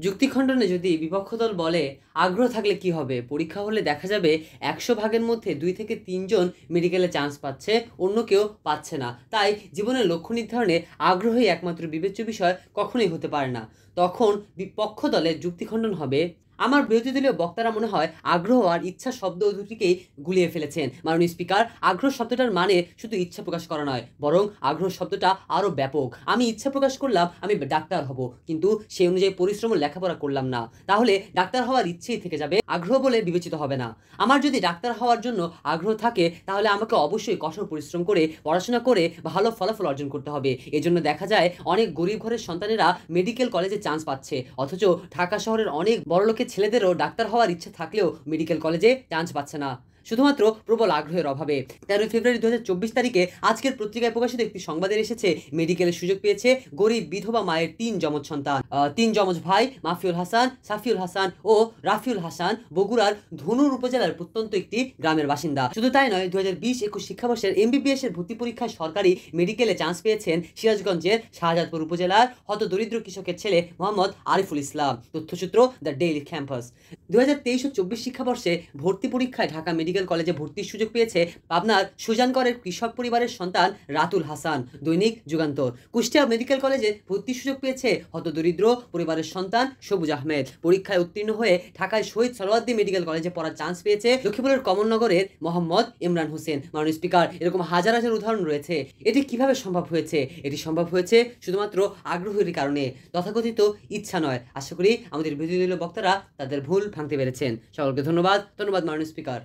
যুক্তিখণ্ডনে যদি বিপক্ষ দল বলে আগ্রহ থাকলে কি হবে, পরীক্ষা হলে দেখা যাবে 100 ভাগের মধ্যে 2 থেকে 3 জন মেডিকেলে চান্স পাচ্ছে, অন্য কেউ পাচ্ছে না। তাই জীবনের লক্ষ্য নির্ধারণে আগ্রহই একমাত্র বিবেচ্য বিষয় কখনোই হতে পারে না। তখন বিপক্ষ দলের যুক্তিখণ্ডন হবে, আমার বিরোধী দলীয় বক্তারা মনে হয় আগ্রহ আর ইচ্ছা শব্দ দুটিকেই গুলিয়ে ফেলেছেন। মাননীয় স্পিকার, আগ্রহ শব্দটার মানে শুধু ইচ্ছা প্রকাশ করা নয়, বরং আগ্রহ শব্দটা আরও ব্যাপক। আমি ইচ্ছা প্রকাশ করলাম আমি ডাক্তার হব, কিন্তু সেই অনুযায়ী পরিশ্রম ও লেখাপড়া করলাম না, তাহলে ডাক্তার হওয়ার ইচ্ছেই থেকে যাবে, আগ্রহ বলে বিবেচিত হবে না। আমার যদি ডাক্তার হওয়ার জন্য আগ্রহ থাকে, তাহলে আমাকে অবশ্যই কঠোর পরিশ্রম করে পড়াশোনা করে ভালো ফলাফল অর্জন করতে হবে। এজন্য দেখা যায় অনেক গরিব ঘরের সন্তানেরা মেডিকেল কলেজে চান্স পাচ্ছে, অথচ ঢাকা শহরের অনেক বড়লোকের ছেলেদেরও ডাক্তার হওয়ার ইচ্ছা থাকলেও মেডিকেল কলেজে চান্স পাচ্ছে না, শুধুমাত্র প্রবল আগ্রহের অভাবে। 13 ফেব্রুয়ারি 2024 তারিখে আজকের পত্রিকায় প্রকাশিত একটি সংবাদে এসেছে, মেডিকেলের সুযোগ পেয়েছে গরিব বিধবা মায়ের 3 যমজ সন্তান। 3 যমজ ভাই মাফিউল হাসান, সাফিউল হাসান ও রাফিউল হাসান বগুড়ার ধনুর উপজেলার প্রত্যন্ত একটি গ্রামের বাসিন্দা। শুধু তাই নয়, 2020-21 শিক্ষাবর্ষের MBBS এর ভর্তি পরীক্ষায় সরকারি মেডিকেলে চান্স পেয়েছেন সিরাজগঞ্জের শাহজাদপুর উপজেলার হতদরিদ্র কৃষকের ছেলে Mohammad Ariful Islam. তথ্যসূত্র the daily campus. 2023-24 শিক্ষাবর্ষে ভর্তি পরীক্ষায় ঢাকা মেডিকেল কলেজে ভর্তির সুযোগ পেয়েছে পাবনার সুজানগড়ের কৃষক পরিবারের সন্তান রাতুল হাসান। দৈনিক যুগান্তর। কুষ্টিয়া মেডিকেল কলেজে ভর্তির সুযোগ পেয়েছে হতদরিদ্র পরিবারের সন্তান সবুজ আহমেদ। পরীক্ষায় উত্তীর্ণ হয়ে ঢাকায় শহীদ সরওয়ার্দী মেডিকেল কলেজে পড়ার চান্স পেয়েছে লক্ষ্মীপুরের কমলনগরের মোহাম্মদ ইমরান হোসেন। মাননীয় স্পিকার, এরকম হাজার হাজার উদাহরণ রয়েছে। এটি কিভাবে সম্ভব হয়েছে? এটি সম্ভব হয়েছে শুধুমাত্র আগ্রহের কারণে, তথাকথিত ইচ্ছা নয়। আশা করি আমাদের বিরোধী দলীয় বক্তারা তাদের ভুল ভাঙতে পেরেছেন। সকলকে ধন্যবাদ। ধন্যবাদ মাননীয় স্পিকার।